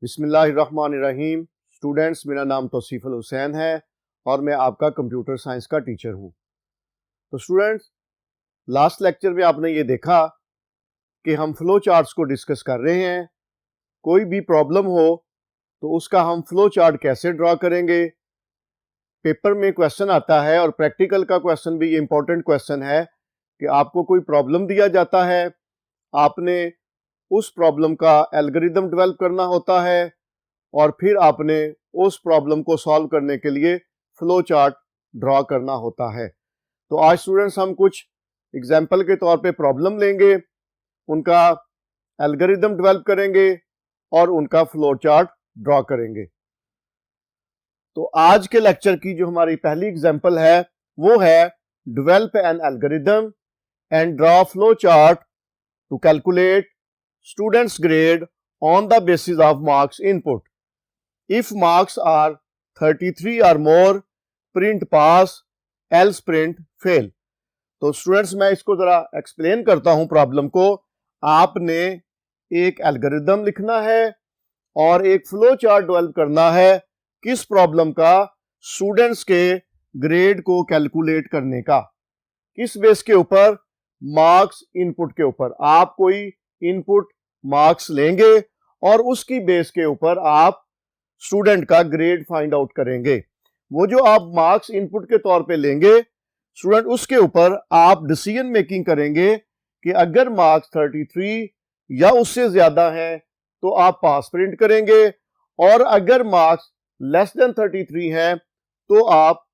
बिस्मिल्लाहिर्रहमानिर्रहीम। स्टूडेंट्स, मेरा नाम तौसीफ़ुल हुसैन है और मैं आपका कंप्यूटर साइंस का टीचर हूँ। तो स्टूडेंट्स, लास्ट लेक्चर में आपने ये देखा कि हम फ्लो चार्ट्स को डिस्कस कर रहे हैं। कोई भी प्रॉब्लम हो तो उसका हम फ्लो चार्ट कैसे ड्रा करेंगे। पेपर में क्वेश्चन आता है और प्रैक्टिकल का क्वेश्चन भी ये इंपॉर्टेंट क्वेश्चन है कि आपको कोई प्रॉब्लम दिया जाता है, आपने उस प्रॉब्लम का एल्गोरिदम डेवलप करना होता है और फिर आपने उस प्रॉब्लम को सॉल्व करने के लिए फ्लो चार्ट ड्रॉ करना होता है। तो आज स्टूडेंट्स हम कुछ एग्जाम्पल के तौर पे प्रॉब्लम लेंगे, उनका एल्गोरिदम डेवलप करेंगे और उनका फ्लो चार्ट ड्रॉ करेंगे। तो आज के लेक्चर की जो हमारी पहली एग्जाम्पल है वो है develop an algorithm and draw flow chart to calculate students grade on the basis of marks input. If marks are 33 or more, print pass, else print fail. तो स्टूडेंट्स, मैं इसको जरा एक्सप्लेन करता हूं प्रॉब्लम को। आपने एक एल्गोरिदम लिखना है और एक फ्लो चार्ट डेवलप करना है किस प्रॉब्लम का, स्टूडेंट्स के ग्रेड को कैलकुलेट करने का। किस बेस के ऊपर? मार्क्स इनपुट के ऊपर। आप कोई इनपुट मार्क्स लेंगे और उसकी बेस के ऊपर आप स्टूडेंट का ग्रेड फाइंड आउट करेंगे। वो जो आप मार्क्स इनपुट के तौर पे लेंगे स्टूडेंट, उसके ऊपर आप डिसीजन मेकिंग करेंगे कि अगर मार्क्स 33 या उससे ज्यादा हैं तो आप पास प्रिंट करेंगे और अगर मार्क्स लेस देन 33 हैं तो आप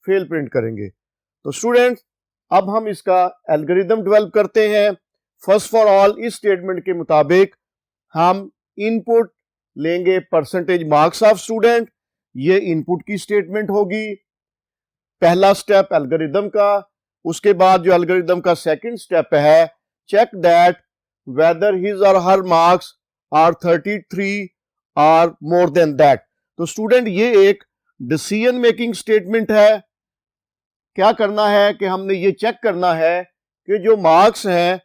फेल प्रिंट करेंगे। तो स्टूडेंट्स, अब हम इसका एल्गोरिदम डेवलप करते हैं। फर्स्ट फॉर ऑल, इस स्टेटमेंट के मुताबिक हम इनपुट लेंगे परसेंटेज मार्क्स ऑफ स्टूडेंट। ये इनपुट की स्टेटमेंट होगी, पहला स्टेप एल्गोरिदम का। उसके बाद जो एल्गोरिदम का सेकंड स्टेप है, चेक दैट वेदर हिज और her marks are 33 are more than that. तो स्टूडेंट, ये एक डिसीजन मेकिंग स्टेटमेंट है। क्या करना है कि हमने ये चेक करना है कि जो मार्क्स हैं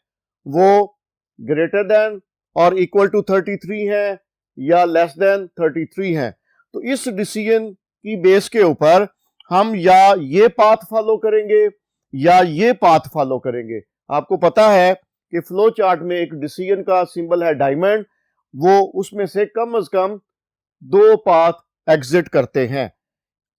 वो ग्रेटर देन और इक्वल टू 33 है या लेस देन 33 है। तो इस डिसीजन की बेस के ऊपर हम या ये पाथ फॉलो करेंगे या ये पाथ फॉलो करेंगे। आपको पता है कि फ्लो चार्ट में एक डिसीजन का सिंबल है डायमंड, वो उसमें से कम दो पाथ एग्जिट करते हैं।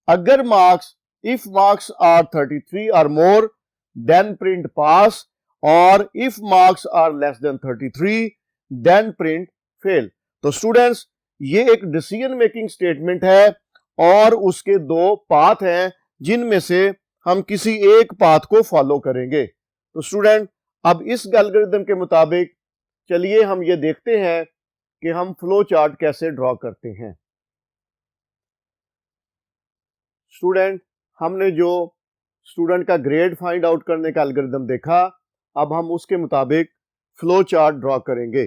अगर मार्क्स, इफ मार्क्स आर 33 और मोर देन प्रिंट पास, और if marks are less than 33 then print fail. तो स्टूडेंट्स, ये एक डिसीजन मेकिंग स्टेटमेंट है और उसके दो पाथ हैं जिनमें से हम किसी एक पाथ को फॉलो करेंगे। तो स्टूडेंट, अब इस एल्गोरिथम के मुताबिक चलिए हम ये देखते हैं कि हम फ्लो चार्ट कैसे ड्रॉ करते हैं। स्टूडेंट, हमने जो स्टूडेंट का ग्रेड फाइंड आउट करने का एल्गोरिथम देखा, अब हम उसके मुताबिक फ्लो चार्ट ड्रॉ करेंगे।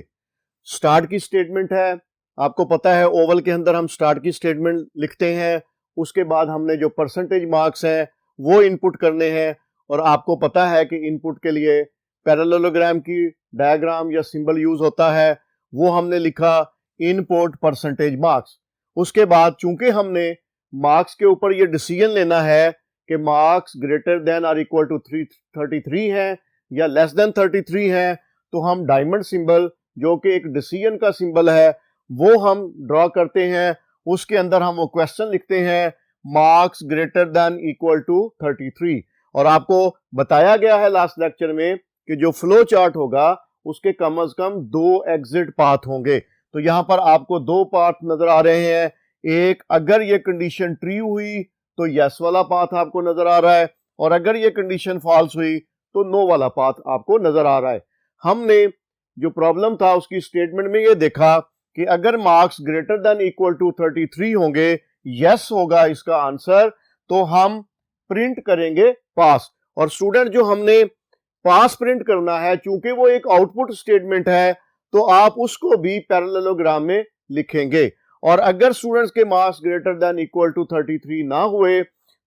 स्टार्ट की स्टेटमेंट है, आपको पता है ओवल के अंदर हम स्टार्ट की स्टेटमेंट लिखते हैं। उसके बाद हमने जो परसेंटेज मार्क्स हैं वो इनपुट करने हैं और आपको पता है कि इनपुट के लिए पैरेललोग्राम की डायग्राम या सिंबल यूज होता है। वो हमने लिखा इनपुट परसेंटेज मार्क्स। उसके बाद चूंकि हमने मार्क्स के ऊपर ये डिसीजन लेना है कि मार्क्स ग्रेटर देन और इक्वल टू 33 है या लेस देन 33 है, तो हम डायमंड सिंबल, जो कि एक डिसीजन का सिंबल है, वो हम ड्रॉ करते हैं। उसके अंदर हम वो क्वेश्चन लिखते हैं, marks greater than equal to 33। और आपको बताया गया है लास्ट लेक्चर में कि जो फ्लो चार्ट होगा उसके कम से कम दो एग्जिट पाथ होंगे। तो यहां पर आपको दो पाथ नजर आ रहे हैं। एक, अगर ये कंडीशन ट्रू हुई तो यस वाला पाथ आपको नजर आ रहा है, और अगर ये कंडीशन फॉल्स हुई तो नो वाला पाथ आपको नजर आ रहा है। हमने जो प्रॉब्लम था उसकी स्टेटमेंट में ये देखा कि अगर marks greater than equal to 33 होंगे, यस होगा इसका आंसर, तो हम प्रिंट करेंगे पास। और स्टूडेंट, जो हमने पास प्रिंट करना है, चूंकि वो एक आउटपुट स्टेटमेंट है, तो आप उसको भी पैरेललोग्राम में लिखेंगे। और अगर स्टूडेंट्स के marks greater than equal to 33 ना हुए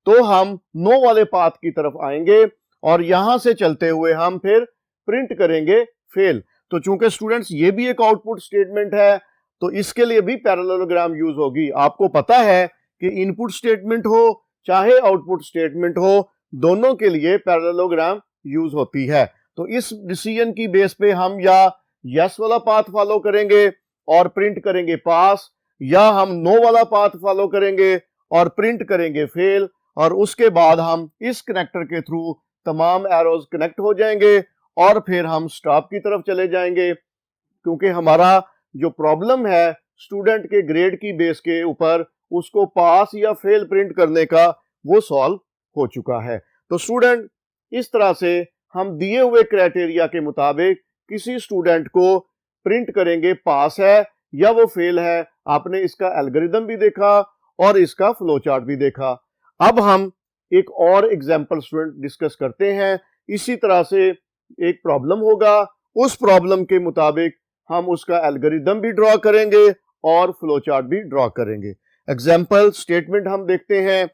तो हम नो वाले पाथ की तरफ आएंगे और यहां से चलते हुए हम फिर प्रिंट करेंगे फेल। तो चूंकि स्टूडेंट्स ये भी एक आउटपुट स्टेटमेंट है, तो इसके लिए भी पैरेललोग्राम यूज होगी। आपको पता है कि इनपुट स्टेटमेंट हो चाहे आउटपुट स्टेटमेंट हो, दोनों के लिए पैरेललोग्राम यूज होती है। तो इस डिसीजन की बेस पे हम या यस वाला पाथ फॉलो करेंगे और प्रिंट करेंगे पास, या हम नो वाला पाथ फॉलो करेंगे और प्रिंट करेंगे फेल, और उसके बाद हम इस कनेक्टर के थ्रू तमाम एरोज कनेक्ट हो जाएंगे और फिर हम स्टॉप की तरफ चले जाएंगे, क्योंकि हमारा जो प्रॉब्लम है स्टूडेंट के ग्रेड की बेस के ऊपर उसको पास या फेल प्रिंट करने का, वो सॉल्व हो चुका है। तो स्टूडेंट इस तरह से हम दिए हुए क्राइटेरिया के मुताबिक किसी स्टूडेंट को प्रिंट करेंगे पास है या वो फेल है। आपने इसका एल्गोरिथम भी देखा और इसका फ्लो चार्ट भी देखा। अब हम एक और एग्जांपल स्टूडेंट डिस्कस करते हैं। इसी तरह से एक प्रॉब्लम होगा, उस प्रॉब्लम के मुताबिक हम उसका एल्गोरिथम भी ड्रॉ करेंगे और फ्लो चार्ट भी ड्रॉ करेंगे। एग्जांपल स्टेटमेंट हम देखते हैं,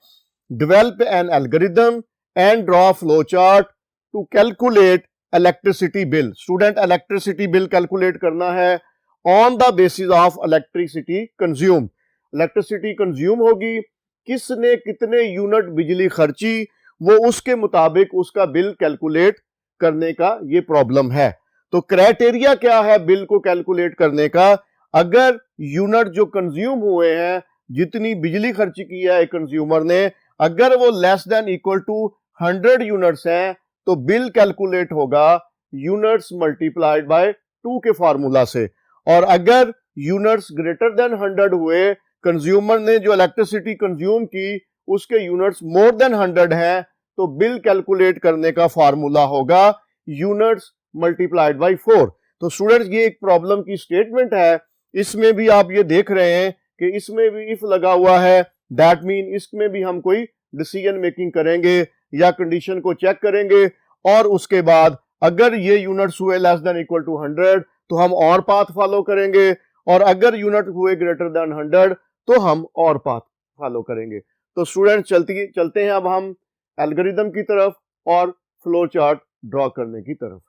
develop an algorithm and draw flow chart to calculate electricity bill. Student electricity bill calculate करना है on the basis of electricity consume. Electricity consume होगी, किसने कितने यूनिट बिजली खर्ची, वो उसके मुताबिक उसका बिल कैलकुलेट करने का ये प्रॉब्लम है। तो क्राइटेरिया क्या है बिल को कैलकुलेट करने का? अगर यूनिट जो कंज्यूम हुए हैं, जितनी बिजली खर्ची की है कंज्यूमर ने, अगर वो less than equal to 100 units हैं, तो बिल कैलकुलेट होगा यूनिट्स मल्टीप्लाइड बाय 2 के फार्मूला से। और अगर यूनिट्स ग्रेटर देन 100 हुए, कंज्यूमर ने जो इलेक्ट्रिसिटी कंज्यूम की उसके यूनिट्स मोर देन 100 हैं, तो बिल कैलकुलेट करने का फार्मूला होगा यूनिट्स मल्टीप्लाइड बाय 4। तो स्टूडेंट्स ये एक प्रॉब्लम की स्टेटमेंट है। इसमें भी आप ये देख रहे हैं कि इसमें भी इफ लगा हुआ है, दैट मीन इसमें भी हम कोई डिसीजन मेकिंग करेंगे या कंडीशन को चेक करेंगे, और उसके बाद अगर ये यूनिट्स हुए लेस देन इक्वल टू 100 तो हम और पाथ फॉलो करेंगे, और अगर यूनिट हुए ग्रेटर देन 100 तो हम और पाथ फॉलो करेंगे। तो स्टूडेंट चलते हैं अब हम एल्गोरिथम की तरफ और फ्लो चार्ट ड्रॉ करने की तरफ।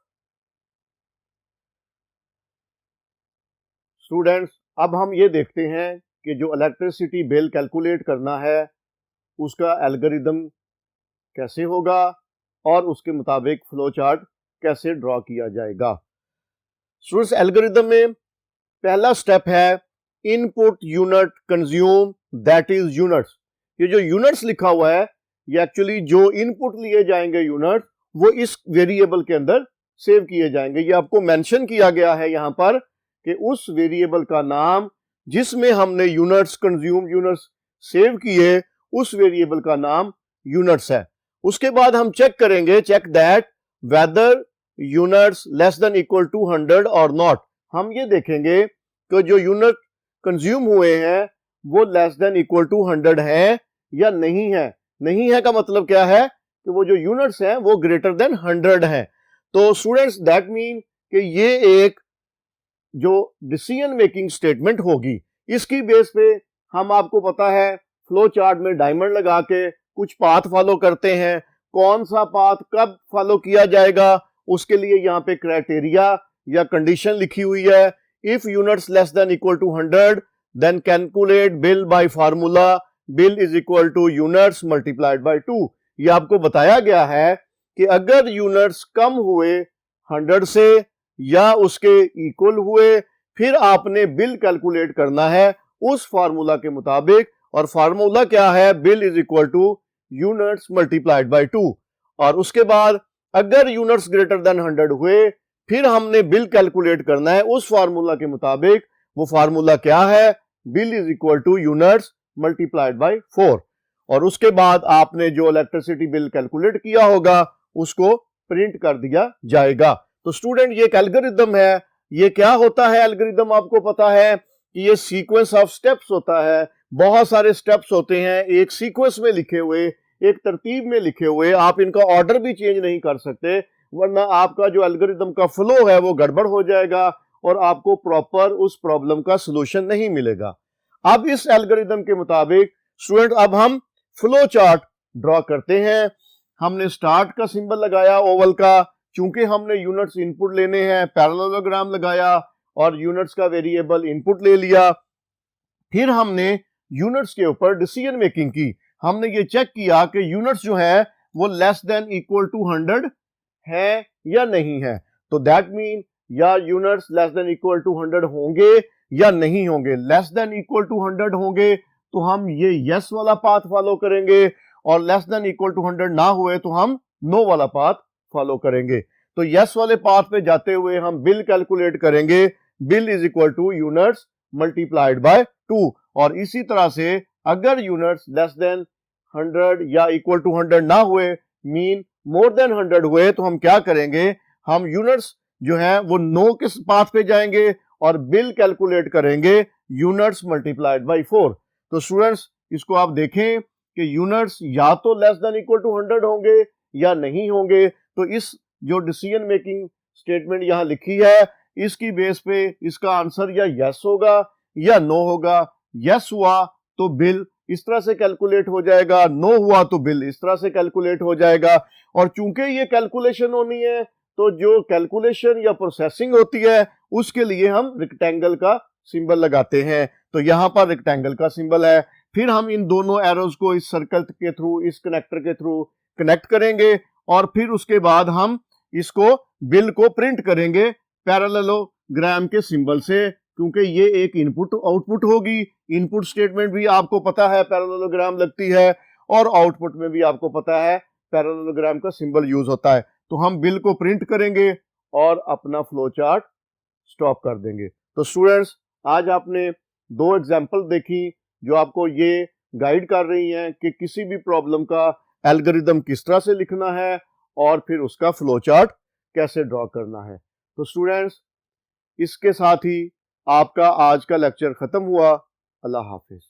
स्टूडेंट्स अब हम ये देखते हैं कि जो इलेक्ट्रिसिटी बिल कैलकुलेट करना है उसका एल्गोरिथम कैसे होगा और उसके मुताबिक फ्लो चार्ट कैसे ड्रॉ किया जाएगा। स्टूडेंट्स एल्गोरिथम में पहला स्टेप है input unit consume, that is units. ये जो यूनिट्स लिखा हुआ है ये एक्चुअली जो इनपुट लिए जाएंगे यूनिट, वो इस वेरिएबल के अंदर सेव किए जाएंगे। ये आपको मेंशन किया गया है यहां पर कि उस वेरिएबल का नाम जिसमें हमने यूनिट्स कंज्यूम यूनिट्स सेव किए, उस वेरिएबल का नाम यूनिट्स है। उसके बाद हम चेक करेंगे, check that whether units less than equal to 100 और नॉट। हम ये देखेंगे कि जो यूनिट कंज्यूम हुए हैं वो लेस देन इक्वल टू 100 है या नहीं है। नहीं है का मतलब क्या है कि वो जो यूनिट्स हैं वो ग्रेटर देन 100 है। तो स्टूडेंट्स दैट मीन कि ये एक जो डिसीजन मेकिंग स्टेटमेंट होगी, इसकी बेस पे हम, आपको पता है फ्लो चार्ट में डायमंड लगा के कुछ पाथ फॉलो करते हैं। कौन सा पाथ कब फॉलो किया जाएगा उसके लिए यहाँ पे क्राइटेरिया या कंडीशन लिखी हुई है। If units less than equal to 100 then calculate bill by formula, bill is equal to units multiplied by 2। ये आपको बताया गया है कि अगर यूनिट्स कम हुए 100 से या उसके इक्वल हुए, फिर आपने बिल कैलकुलेट करना है उस फार्मूला के मुताबिक। और फार्मूला क्या है? Bill is equal to units multiplied by 2। और उसके बाद अगर यूनिट्स ग्रेटर देन 100 हुए, फिर हमने बिल कैलकुलेट करना है उस फार्मूला के मुताबिक। वो फार्मूला क्या है? Bill is equal to units multiplied bye 4। और उसके बाद आपने जो इलेक्ट्रिसिटी बिल कैलकुलेट किया होगा उसको प्रिंट कर दिया जाएगा। तो स्टूडेंट ये एक एल्गोरिथम है। ये क्या होता है एल्गोरिथम? आपको पता है कि ये सीक्वेंस ऑफ स्टेप्स होता है। बहुत सारे स्टेप्स होते हैं एक सीक्वेंस में लिखे हुए, एक तरतीब में लिखे हुए। आप इनका ऑर्डर भी चेंज नहीं कर सकते, वरना आपका जो एल्गोरिथम का फ्लो है वो गड़बड़ हो जाएगा और आपको प्रॉपर उस प्रॉब्लम का सलूशन नहीं मिलेगा। अब इस एल्गोरिथम के मुताबिक स्टूडेंट अब हम फ्लो चार्ट ड्रॉ करते हैं। हमने स्टार्ट का सिंबल लगाया ओवल का, चूंकि हमने यूनिट्स इनपुट लेने हैं, पैरेललोग्राम लगाया और यूनिट्स का वेरिएबल इनपुट ले लिया। फिर हमने यूनिट्स के ऊपर डिसीजन मेकिंग की। हमने ये चेक किया कि यूनिट्स जो है वो लेस देन इक्वल टू 100 है या नहीं है। तो दैट मीन या units less than equal to 100 होंगे या नहीं होंगे। लेस देन इक्वल टू 100 होंगे तो हम ये यस वाला पाथ फॉलो करेंगे, और लेस देन इक्वल टू 100 ना हुए तो हम नो वाला पाथ फॉलो करेंगे। तो यस वाले पाथ पे जाते हुए हम बिल कैलकुलेट करेंगे। Bill is equal to units multiplied by 2। और इसी तरह से अगर यूनिट्स लेस देन 100 या इक्वल टू 100 ना हुए, मीन मोर देन 100 हुए, तो हम क्या करेंगे, हम यूनिट्स जो है वो नो के पाथ पे जाएंगे और बिल कैलकुलेट करेंगे यूनिट्स मल्टीप्लाइड बाय 4। तो स्टूडेंट्स इसको आप देखें कि यूनिट्स या तो लेस देन इक्वल टू 100 होंगे या नहीं होंगे। तो इस जो डिसीजन मेकिंग स्टेटमेंट यहां लिखी है, इसकी बेस पे इसका आंसर या यस होगा या नो होगा। यस हुआ तो बिल इस तरह से कैलकुलेट हो जाएगा, नो हुआ तो बिल इस तरह से कैलकुलेट हो जाएगा। और चूंकि ये कैलकुलेशन होनी है, तो जो कैलकुलेशन या प्रोसेसिंग होती है उसके लिए हम रेक्टेंगल का सिंबल लगाते हैं। तो यहां पर रेक्टेंगल का सिंबल है। फिर हम इन दोनों एरोज को इस सर्कल के थ्रू, इस कनेक्टर के थ्रू कनेक्ट करेंगे, और फिर उसके बाद हम इसको बिल को प्रिंट करेंगे पैरेललोग्राम के सिंबल से, क्योंकि ये एक इनपुट आउटपुट होगी। इनपुट स्टेटमेंट भी आपको पता है पैरेललोग्राम लगती है, और आउटपुट में भी आपको पता है पैरेललोग्राम का सिंबल यूज होता है। तो हम बिल को प्रिंट करेंगे और अपना फ्लो चार्ट स्टॉप कर देंगे। तो स्टूडेंट्स आज आपने 2 एग्जाम्पल देखी जो आपको ये गाइड कर रही हैं कि किसी भी प्रॉब्लम का एल्गोरिदम किस तरह से लिखना है और फिर उसका फ्लो चार्ट कैसे ड्रॉ करना है। तो स्टूडेंट्स इसके साथ ही आपका आज का लेक्चर खत्म हुआ। अल्लाह हाफिज।